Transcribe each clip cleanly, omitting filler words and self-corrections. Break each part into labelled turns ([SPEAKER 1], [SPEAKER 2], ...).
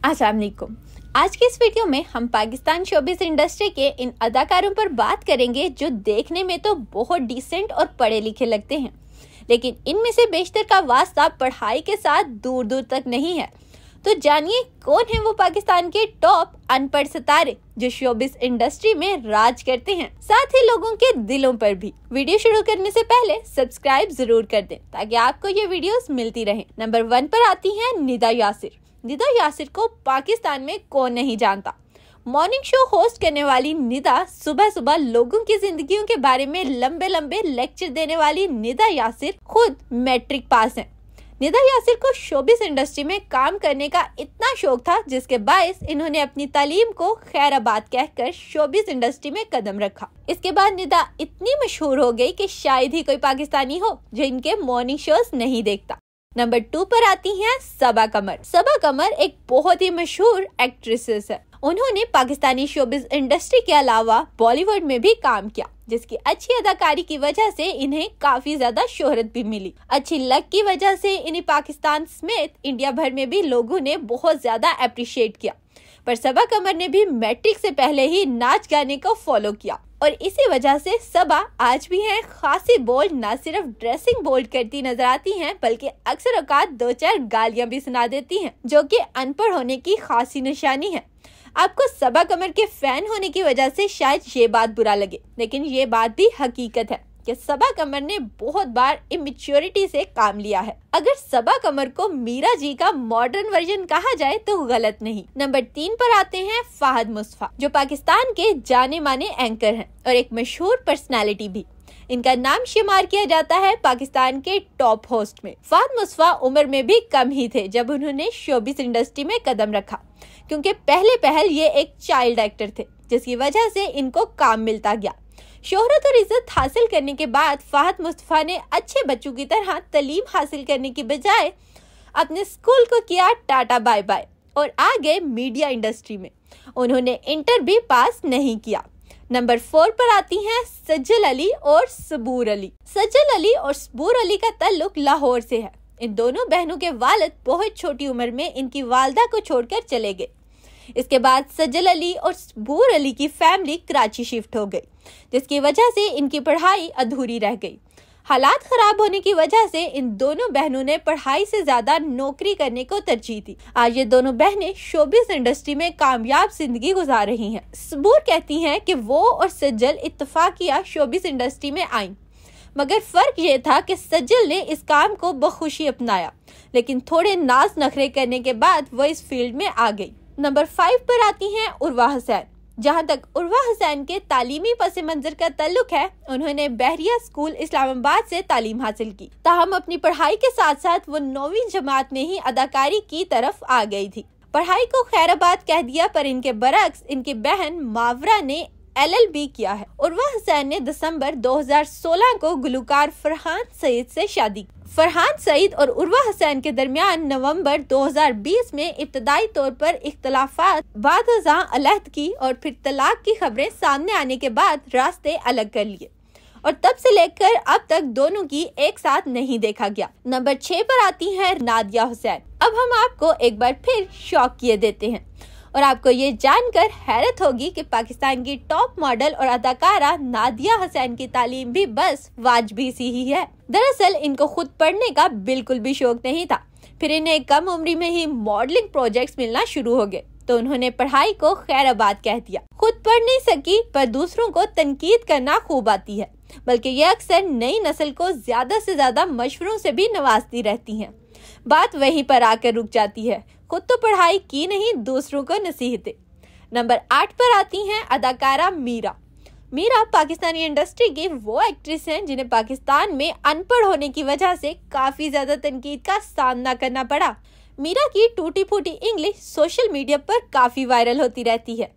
[SPEAKER 1] अस्सलाम वालेकुम। आज के इस वीडियो में हम पाकिस्तान शोबिस इंडस्ट्री के इन अदाकारों पर बात करेंगे जो देखने में तो बहुत डिसेंट और पढ़े लिखे लगते हैं, लेकिन इनमें से बेशतर का वास्ता पढ़ाई के साथ दूर दूर तक नहीं है। तो जानिए कौन है वो पाकिस्तान के टॉप अनपढ़ सितारे जो शोबिस इंडस्ट्री में राज करते हैं, साथ ही लोगों के दिलों पर भी। वीडियो शुरू करने से पहले सब्सक्राइब जरूर कर दें ताकि आपको ये वीडियोस मिलती रहें। नंबर 1 पर आती हैं निदा यासिर। निदा यासिर को पाकिस्तान में कौन नहीं जानता। मॉर्निंग शो होस्ट करने वाली निदा सुबह सुबह लोगों की जिंदगियों के बारे में लंबे लंबे लेक्चर देने वाली निदा यासिर खुद मैट्रिक पास हैं। निदा यासिर को शोबिस इंडस्ट्री में काम करने का इतना शौक था जिसके बायस इन्होंने अपनी तालीम को खैराबाद कहकर शोबिस इंडस्ट्री में कदम रखा। इसके बाद निदा इतनी मशहूर हो गई कि शायद ही कोई पाकिस्तानी हो जो इनके मॉर्निंग शोज नहीं देखता। नंबर 2 पर आती हैं सबा कमर। सबा कमर एक बहुत ही मशहूर एक्ट्रेसेस है। उन्होंने पाकिस्तानी शोबिस इंडस्ट्री के अलावा बॉलीवुड में भी काम किया, जिसकी अच्छी अदाकारी की वजह से इन्हें काफी ज्यादा शोहरत भी मिली। अच्छी लक की वजह से इन्हें पाकिस्तान समेत इंडिया भर में भी लोगों ने बहुत ज्यादा अप्रिशिएट किया। पर सबा कमर ने भी मैट्रिक से पहले ही नाच गाने को फॉलो किया और इसी वजह से सबा आज भी हैं खासी बोल्ड। न सिर्फ ड्रेसिंग बोल्ड करती नजर आती हैं बल्कि अक्सर औकात 2-4 गालियां भी सुना देती हैं, जो कि अनपढ़ होने की खासी निशानी है। आपको सबा कमर के फैन होने की वजह से शायद ये बात बुरा लगे, लेकिन ये बात भी हकीकत है कि सबा कमर ने बहुत बार इमेच्योरिटी से काम लिया है। अगर सबा कमर को मीरा जी का मॉडर्न वर्जन कहा जाए तो गलत नहीं। नंबर 3 पर आते हैं फाहद मुस्तफा, जो पाकिस्तान के जाने माने एंकर हैं और एक मशहूर पर्सनालिटी भी। इनका नाम शुमार किया जाता है पाकिस्तान के टॉप होस्ट में। फाहद मुस्तफा उम्र में भी कम ही थे जब उन्होंने शोबिस इंडस्ट्री में कदम रखा, क्योंकि पहले पहल ये एक चाइल्ड एक्टर थे, जिसकी वजह से इनको काम मिलता गया। शोहरत और इज्जत हासिल करने के बाद फाहद मुस्तफा ने अच्छे बच्चों की तरह तालीम हासिल करने की बजाय अपने स्कूल को किया टाटा बाय बाय और आ गए मीडिया इंडस्ट्री में। उन्होंने इंटर भी पास नहीं किया। नंबर 4 पर आती हैं सज्जल अली और सबूर अली। सज्जल अली और सबूर अली का ताल्लुक लाहौर से है। इन दोनों बहनों के वालिद बहुत छोटी उम्र में इनकी वालदा को छोड़कर चले गए। इसके बाद सज्जल अली और सबूर अली की फैमिली कराची शिफ्ट हो गई, जिसकी वजह से इनकी पढ़ाई अधूरी रह गई। हालात खराब होने की वजह से इन दोनों बहनों ने पढ़ाई से ज्यादा नौकरी करने को तरजीह दी। आज ये दोनों बहनें शोबिस इंडस्ट्री में कामयाब जिंदगी गुजार रही हैं। सबूर कहती हैं कि वो और सज्जल इत्तफाकिया शोबिस इंडस्ट्री में आईं, मगर फर्क ये था कि सज्जल ने इस काम को बखुशी अपनाया, लेकिन थोड़े नाज नखरे करने के बाद वो इस फील्ड में आ गई। नंबर 5 पर आती हैं उर्वा हुसैन। जहां तक उर्वा हुसैन के तालीमी पस मंजर का ताल्लुक है, उन्होंने बहरिया स्कूल इस्लामाबाद से तालीम हासिल की। ताहम अपनी पढ़ाई के साथ साथ वो 9वीं जमात में ही अदाकारी की तरफ आ गई थी। पढ़ाई को खैराबाद कह दिया, पर इनके बरक्स इनकी बहन मावरा ने LLB किया है। उर्वा हुसैन ने दिसंबर 2016 को गुलकार फरहान सईद से शादी की। फरहान सईद और उर्वा हुसैन के दरमियान नवंबर 2020 में इब्तदाई तौर पर इख्तलाफात बाद अलहदगी और फिर तलाक की खबरें सामने आने के बाद रास्ते अलग कर लिए और तब से लेकर अब तक दोनों की एक साथ नहीं देखा गया। नंबर 6 पर आती है नादिया हुसैन। अब हम आपको एक बार फिर शॉक किए देते हैं और आपको ये जानकर हैरत होगी कि पाकिस्तान की टॉप मॉडल और अदाकारा नादिया हुसैन की तालीम भी बस वाजबी सी ही है। दरअसल इनको खुद पढ़ने का बिल्कुल भी शौक नहीं था, फिर इन्हें कम उम्र में ही मॉडलिंग प्रोजेक्ट्स मिलना शुरू हो गए तो उन्होंने पढ़ाई को खैराबाद कह दिया। खुद पढ़ नहीं सकी पर दूसरों को तनकीद करना खूब आती है, बल्कि ये अक्सर नई नस्ल को ज्यादा से ज्यादा मशवरों से भी नवाजती रहती हैं। बात वहीं पर आकर रुक जाती है, खुद तो पढ़ाई की नहीं, दूसरों को नसीहतें। नंबर 8 पर आती हैं अदाकारा मीरा। मीरा पाकिस्तानी इंडस्ट्री की वो एक्ट्रेस हैं जिन्हें पाकिस्तान में अनपढ़ होने की वजह से काफी ज्यादा तनकीद का सामना करना पड़ा। मीरा की टूटी फूटी इंग्लिश सोशल मीडिया पर काफी वायरल होती रहती है,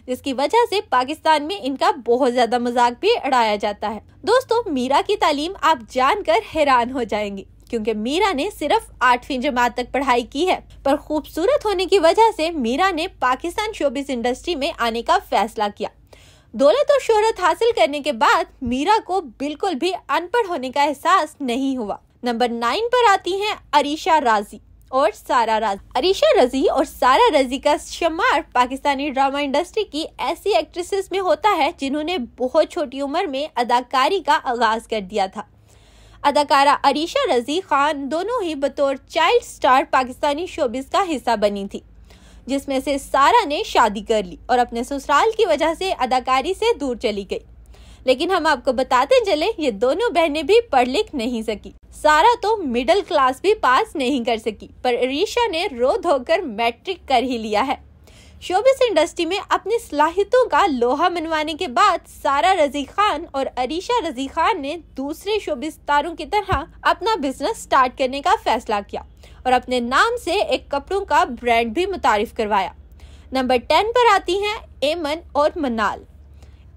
[SPEAKER 1] जिसकी वजह से पाकिस्तान में इनका बहुत ज्यादा मजाक भी उड़ाया जाता है। दोस्तों, मीरा की तालीम आप जानकर हैरान हो जाएंगे, क्योंकि मीरा ने सिर्फ 8वीं जमात तक पढ़ाई की है, पर खूबसूरत होने की वजह से मीरा ने पाकिस्तान शोबिस इंडस्ट्री में आने का फैसला किया। दौलत और शोहरत हासिल करने के बाद मीरा को बिल्कुल भी अनपढ़ होने का एहसास नहीं हुआ। नंबर 9 पर आती हैं अरीशा राजी और सारा रज़ी। अरीशा रज़ी और सारा रज़ी का शुमार पाकिस्तानी ड्रामा इंडस्ट्री की ऐसी एक्ट्रेसेस में होता है जिन्होंने बहुत छोटी उम्र में अदाकारी का आगाज कर दिया था। अदाकारा अरीशा रज़ी खान दोनों ही बतौर चाइल्ड स्टार पाकिस्तानी शोबिस का हिस्सा बनी थी, जिसमें से सारा ने शादी कर ली और अपने ससुराल की वजह से अदाकारी से दूर चली गई। लेकिन हम आपको बताते चले, ये दोनों बहनें भी पढ़ लिख नहीं सकी। सारा तो मिडिल क्लास भी पास नहीं कर सकी, पर अरीशा ने रो धोकर मैट्रिक कर ही लिया है। शोबिस इंडस्ट्री में अपनी सलाहियतों का लोहा मनवाने के बाद सारा रज़ी खान और अरीशा रज़ी खान ने दूसरे शोबिस तारों की तरह अपना बिजनेस स्टार्ट करने का फैसला किया और अपने नाम से एक कपड़ों का ब्रांड भी मुतारिफ करवाया। नंबर 10 पर आती हैं एमन और मनाल।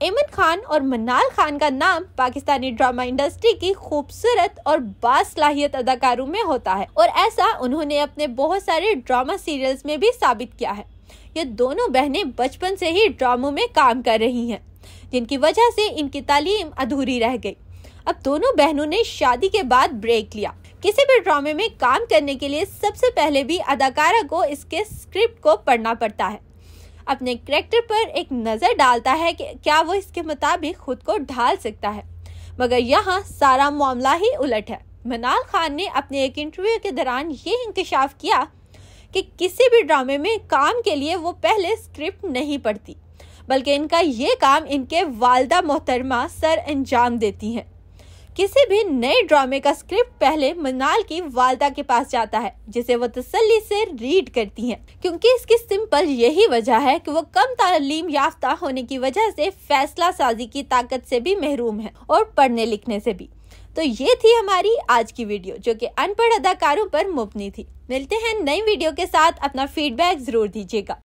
[SPEAKER 1] एमन खान और मनाल खान का नाम पाकिस्तानी ड्रामा इंडस्ट्री की खूबसूरत और बासलाहियत अदाकारों में होता है और ऐसा उन्होंने अपने बहुत सारे ड्रामा सीरियल्स में भी साबित किया है। ये दोनों बहनें बचपन से ही ड्रामों में काम कर रही हैं, जिनकी वजह से इनकी तालीम अधूरी रह गई। अब दोनों बहनों ने शादी के बाद ब्रेक लिया। किसी भी ड्रामे में काम करने के लिए सबसे पहले भी अदाकारा को इसके स्क्रिप्ट को पढ़ना पड़ता है, अपने कैरेक्टर पर एक नज़र डालता है कि क्या वो इसके मुताबिक खुद को ढाल सकता है। मगर यहाँ सारा मामला ही उलट है। मनाल खान ने अपने एक इंटरव्यू के दौरान ये इंकशाफ किया कि किसी भी ड्रामे में काम के लिए वो पहले स्क्रिप्ट नहीं पढ़ती, बल्कि इनका ये काम इनके वालिदा मोहतरमा सर अंजाम देती हैं। किसी भी नए ड्रामे का स्क्रिप्ट पहले मनाल की वालिदा के पास जाता है, जिसे वो तसल्ली से रीड करती हैं, क्योंकि इसकी सिंपल यही वजह है कि वो कम तालीम याफ्ता होने की वजह से फैसला साजी की ताकत से भी महरूम है और पढ़ने लिखने से भी। तो ये थी हमारी आज की वीडियो, जो कि अनपढ़ अदाकारों पर मुबनी थी। मिलते हैं नई वीडियो के साथ। अपना फीडबैक जरूर दीजिएगा।